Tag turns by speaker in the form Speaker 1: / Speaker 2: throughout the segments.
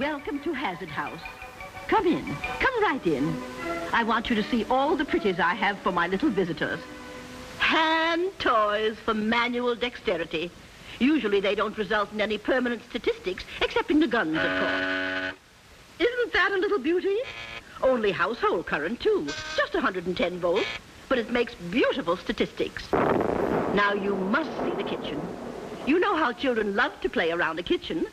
Speaker 1: Welcome to Hazard House. Come in. Come right in. I want you to see all the pretties I have for my little visitors. Hand toys for manual dexterity. Usually they don't result in any permanent statistics, except in the guns, of course. Isn't that a little beauty? Only household current, too. Just 110 volts, but it makes beautiful statistics. Now you must see the kitchen. You know how children love to play around a kitchen.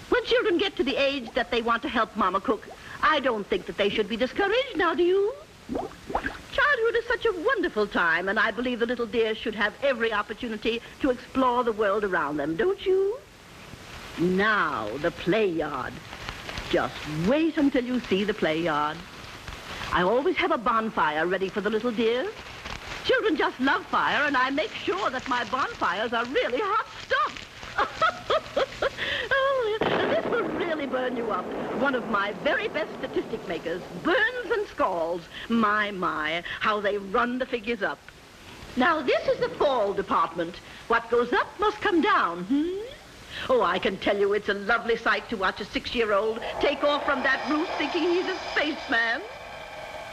Speaker 1: When children get to the age that they want to help Mama cook, I don't think that they should be discouraged, now do you? Childhood is such a wonderful time, and I believe the little dears should have every opportunity to explore the world around them, don't you? Now, the play yard. Just wait until you see the play yard. I always have a bonfire ready for the little dears. Children just love fire, and I make sure that my bonfires are really hot stuff. Oh, this will really burn you up. One of my very best statistic makers, Burns and Scalds. My, how they run the figures up. Now, this is the fall department. What goes up must come down, Oh, I can tell you it's a lovely sight to watch a 6-year-old take off from that roof thinking he's a spaceman.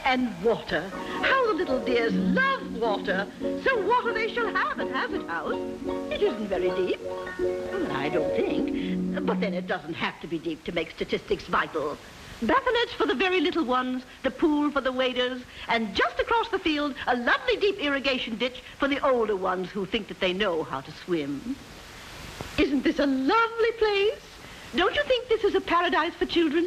Speaker 1: And water. How the little dears love water. So water they shall have at Hazard House. It isn't very deep. Well, I don't think. But then it doesn't have to be deep to make statistics vital. Bathinets for the very little ones, the pool for the waders, and just across the field, a lovely deep irrigation ditch for the older ones who think that they know how to swim. Isn't this a lovely place? Don't you think this is a paradise for children?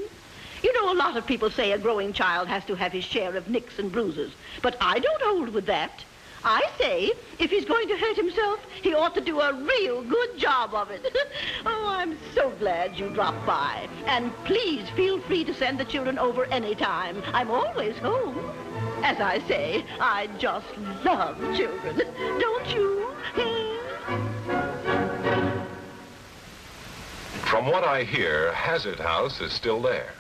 Speaker 1: You know, a lot of people say a growing child has to have his share of nicks and bruises, but I don't hold with that. I say, if he's going to hurt himself, he ought to do a real good job of it. Oh, I'm so glad you dropped by. And please feel free to send the children over any time. I'm always home. As I say, I just love children. Don't you?
Speaker 2: From what I hear, Hazard House is still there.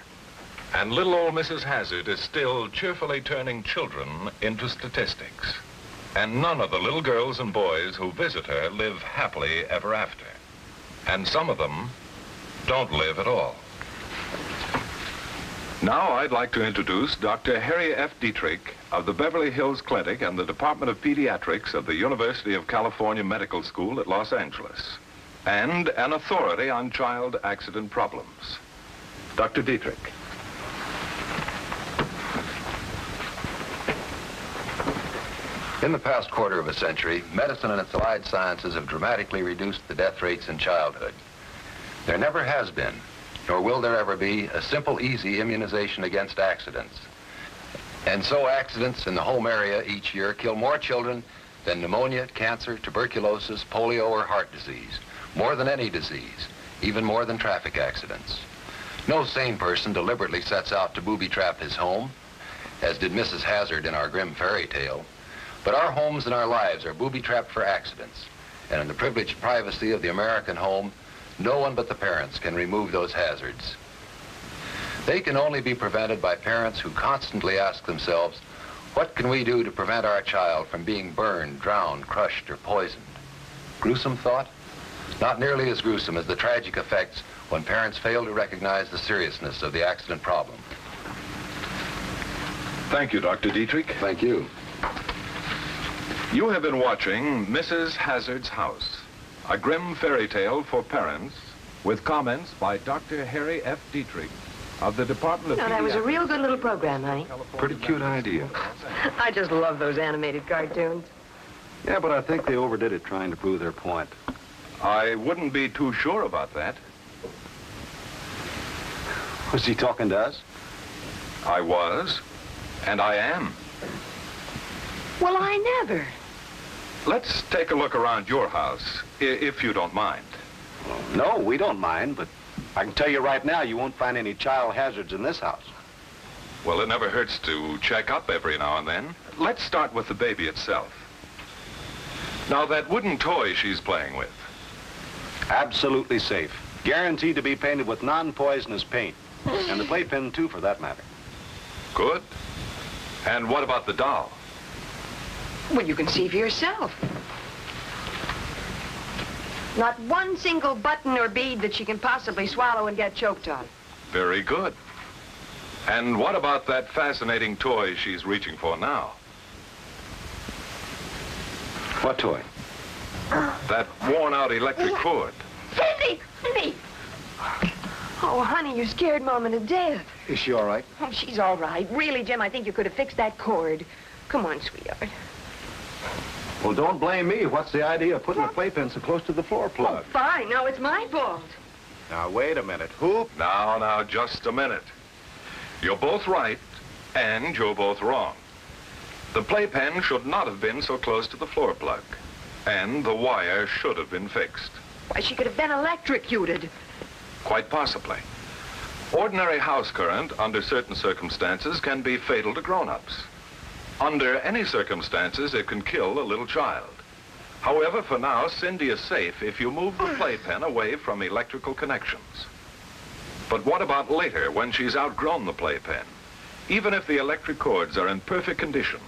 Speaker 2: And little old Mrs. Hazard is still cheerfully turning children into statistics. And none of the little girls and boys who visit her live happily ever after. And some of them don't live at all. Now I'd like to introduce Dr. Harry F. Dietrich of the Beverly Hills Clinic and the Department of Pediatrics of the University of California Medical School at Los Angeles, and an authority on child accident problems. Dr. Dietrich.
Speaker 3: In the past quarter of a century, medicine and its allied sciences have dramatically reduced the death rates in childhood. There never has been, nor will there ever be, a simple, easy immunization against accidents. And so accidents in the home area each year kill more children than pneumonia, cancer, tuberculosis, polio, or heart disease. More than any disease, even more than traffic accidents. No sane person deliberately sets out to booby-trap his home, as did Mrs. Hazard in our grim fairy tale. But our homes and our lives are booby-trapped for accidents. And in the privileged privacy of the American home, no one but the parents can remove those hazards. They can only be prevented by parents who constantly ask themselves, what can we do to prevent our child from being burned, drowned, crushed, or poisoned? Gruesome thought? Not nearly as gruesome as the tragic effects when parents fail to recognize the seriousness of the accident problem.
Speaker 2: Thank you, Dr. Dietrich.
Speaker 3: Thank you.
Speaker 2: You have been watching Mrs. Hazard's House, a grim fairy tale for parents, with comments by Dr. Harry F. Dietrich of the Department of Pediatrics.
Speaker 4: That was a real good little program, honey.
Speaker 3: Pretty cute idea.
Speaker 4: I just love those animated cartoons.
Speaker 5: Yeah, but I think they overdid it trying to prove their point.
Speaker 2: I wouldn't be too sure about that.
Speaker 5: Was he talking to us?
Speaker 2: I was, and I am.
Speaker 4: Well, I never.
Speaker 2: Let's take a look around your house, if you don't mind.
Speaker 5: No, we don't mind, but I can tell you right now, you won't find any child hazards in this house.
Speaker 2: Well, it never hurts to check up every now and then. Let's start with the baby itself. Now, that wooden toy she's playing with.
Speaker 5: Absolutely safe. Guaranteed to be painted with non-poisonous paint. And the playpen, too, for that matter.
Speaker 2: Good. And what about the doll?
Speaker 4: Well, you can see for yourself. Not one single button or bead that she can possibly swallow and get choked on.
Speaker 2: Very good. And what about that fascinating toy she's reaching for now?
Speaker 5: What toy?
Speaker 2: That worn-out electric cord.
Speaker 1: Cindy! Cindy!
Speaker 4: Oh, honey, you scared Mama to death.
Speaker 5: Is she all right?
Speaker 4: Oh, she's all right. Really, Jim, I think you could have fixed that cord. Come on, sweetheart.
Speaker 5: Well, don't blame me. What's the idea of putting the playpen so close to the floor plug?
Speaker 4: Oh, fine. Now it's my fault.
Speaker 5: Now, wait a minute. Who?
Speaker 2: Now, just a minute. You're both right, and you're both wrong. The playpen should not have been so close to the floor plug, and the wire should have been fixed.
Speaker 4: Why, she could have been electrocuted.
Speaker 2: Quite possibly. Ordinary house current, under certain circumstances, can be fatal to grown-ups. Under any circumstances, it can kill a little child. However, for now, Cindy is safe if you move the playpen away from electrical connections. But what about later, when she's outgrown the playpen? Even if the electric cords are in perfect condition,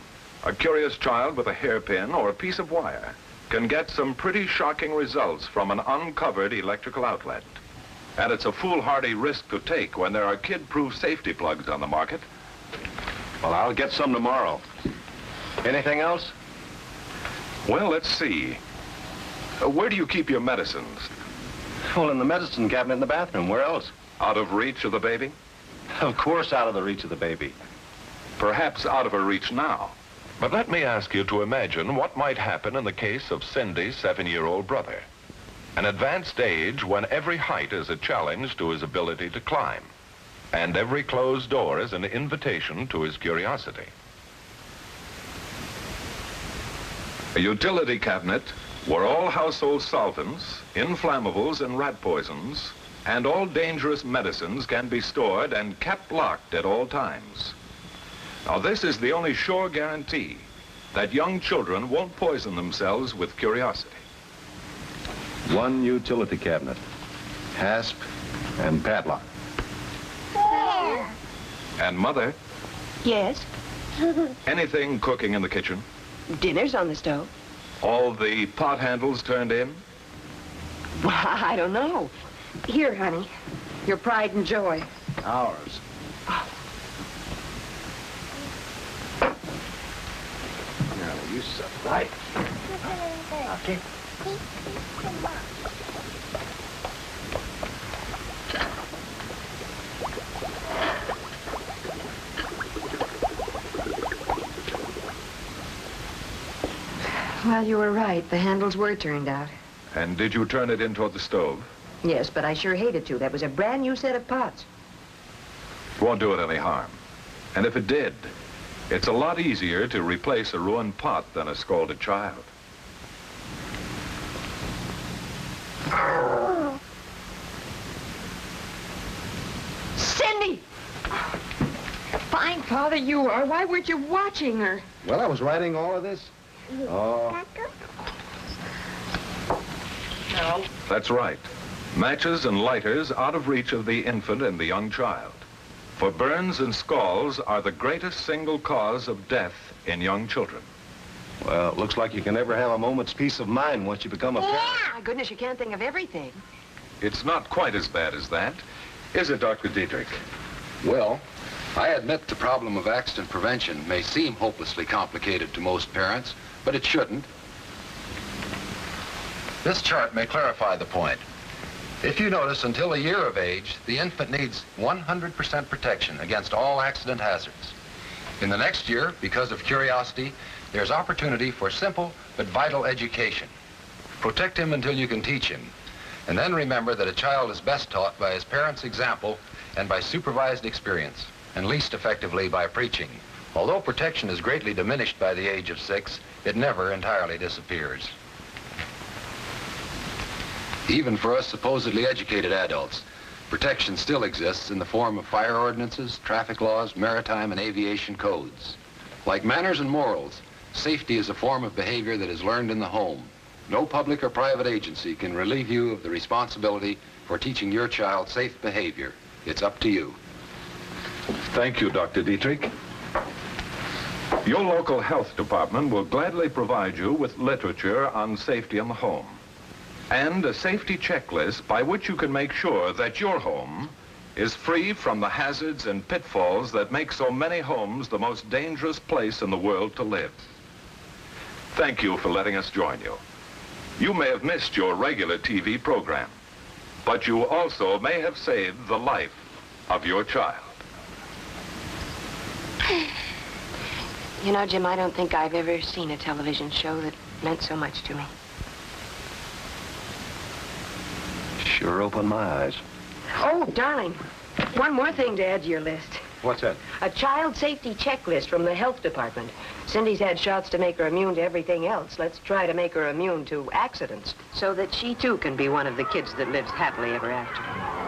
Speaker 2: a curious child with a hairpin or a piece of wire can get some pretty shocking results from an uncovered electrical outlet. And it's a foolhardy risk to take when there are kid-proof safety plugs on the market.
Speaker 5: Well, I'll get some tomorrow. Anything else?
Speaker 2: Well, let's see. Where do you keep your medicines?
Speaker 5: Well, in the medicine cabinet in the bathroom. Where else?
Speaker 2: Out of reach of the baby?
Speaker 5: Of course, out of the reach of the baby.
Speaker 2: Perhaps out of her reach now. But let me ask you to imagine what might happen in the case of Cindy's 7-year-old brother. An advanced age when every height is a challenge to his ability to climb, and every closed door is an invitation to his curiosity. A utility cabinet where all household solvents, inflammables, and rat poisons, and all dangerous medicines can be stored and kept locked at all times. Now, this is the only sure guarantee that young children won't poison themselves with curiosity.
Speaker 5: One utility cabinet. Hasp and padlock.
Speaker 2: And Mother,
Speaker 4: Yes?
Speaker 2: anything cooking in the kitchen?
Speaker 4: Dinner's on the stove.
Speaker 2: All the pot handles turned in?
Speaker 4: Well, I don't know. Here, honey. Your pride and joy.
Speaker 5: Ours. Now, you sit right. Okay.
Speaker 4: Well, you were right. The handles were turned out.
Speaker 2: And did you turn it in toward the stove?
Speaker 4: Yes, but I sure hated to. That was a brand new set of pots.
Speaker 2: It won't do it any harm. And if it did, it's a lot easier to replace a ruined pot than a scalded child.
Speaker 4: Cindy! Fine father you are. Why weren't you watching her?
Speaker 5: Well, I was writing all of this. Oh.
Speaker 4: No.
Speaker 2: That's right. Matches and lighters out of reach of the infant and the young child. For burns and scalds are the greatest single cause of death in young children.
Speaker 5: Well, it looks like you can never have a moment's peace of mind once you become a parent.
Speaker 4: My goodness, you can't think of everything.
Speaker 2: It's not quite as bad as that, is it, Dr. Dietrich?
Speaker 3: Well, I admit the problem of accident prevention may seem hopelessly complicated to most parents, but it shouldn't. This chart may clarify the point. If you notice, until a year of age, the infant needs 100% protection against all accident hazards. In the next year, because of curiosity, there's opportunity for simple but vital education. Protect him until you can teach him. And then remember that a child is best taught by his parents' example and by supervised experience, and least effectively by preaching. Although protection is greatly diminished by the age of 6, it never entirely disappears. Even for us supposedly educated adults, protection still exists in the form of fire ordinances, traffic laws, maritime and aviation codes. Like manners and morals, safety is a form of behavior that is learned in the home. No public or private agency can relieve you of the responsibility for teaching your child safe behavior. It's up to you.
Speaker 2: Thank you, Dr. Dietrich. Your local health department will gladly provide you with literature on safety in the home and a safety checklist by which you can make sure that your home is free from the hazards and pitfalls that make so many homes the most dangerous place in the world to live. Thank you for letting us join you. You may have missed your regular TV program, but you also may have saved the life of your child.
Speaker 4: You know, Jim, I don't think I've ever seen a television show that meant so much to me.
Speaker 5: Sure opened my eyes.
Speaker 4: Oh, darling, one more thing to add to your list.
Speaker 5: What's that?
Speaker 4: A child safety checklist from the health department. Cindy's had shots to make her immune to everything else. Let's try to make her immune to accidents so that she, too, can be one of the kids that lives happily ever after.